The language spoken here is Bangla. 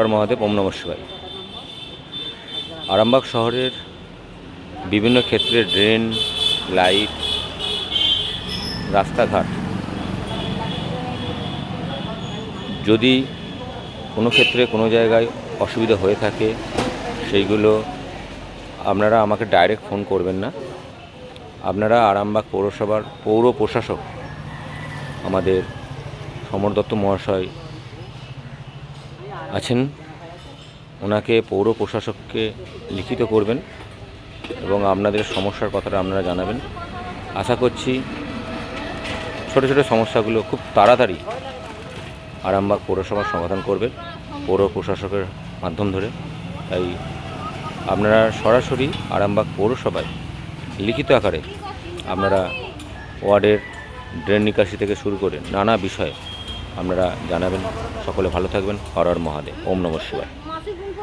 হর মহাদেব, ওম নমঃ শিবায়। আরামবাগ শহরের বিভিন্ন ক্ষেত্রে ড্রেন, লাইট, রাস্তাঘাট যদি কোনো ক্ষেত্রে কোনো জায়গায় অসুবিধা হয়ে থাকে, সেইগুলো আপনারা আমাকে ডাইরেক্ট ফোন করবেন না। আপনারা আরামবাগ পৌরসভার পৌর প্রশাসক আমাদের সমর দত্ত মহাশয় আছেন, ওনাকে পৌর প্রশাসককে লিখিত করবেন এবং আপনাদের সমস্যার কথাটা আপনারা জানাবেন। আশা করছি ছোটো ছোটো সমস্যাগুলো খুব তাড়াতাড়ি আরামবাগ পৌরসভার সমাধান করবে পৌর প্রশাসকের মাধ্যম ধরে। তাই আপনারা সরাসরি আরামবাগ পৌরসভায় লিখিত আকারে আপনারা ওয়ার্ডের ড্রেন নিকাশি থেকে শুরু করে নানা বিষয়ে আপনারা জানাবেন। সকলে ভালো থাকবেন। হর হর মহাদেব, ওম নমঃ শিবায়।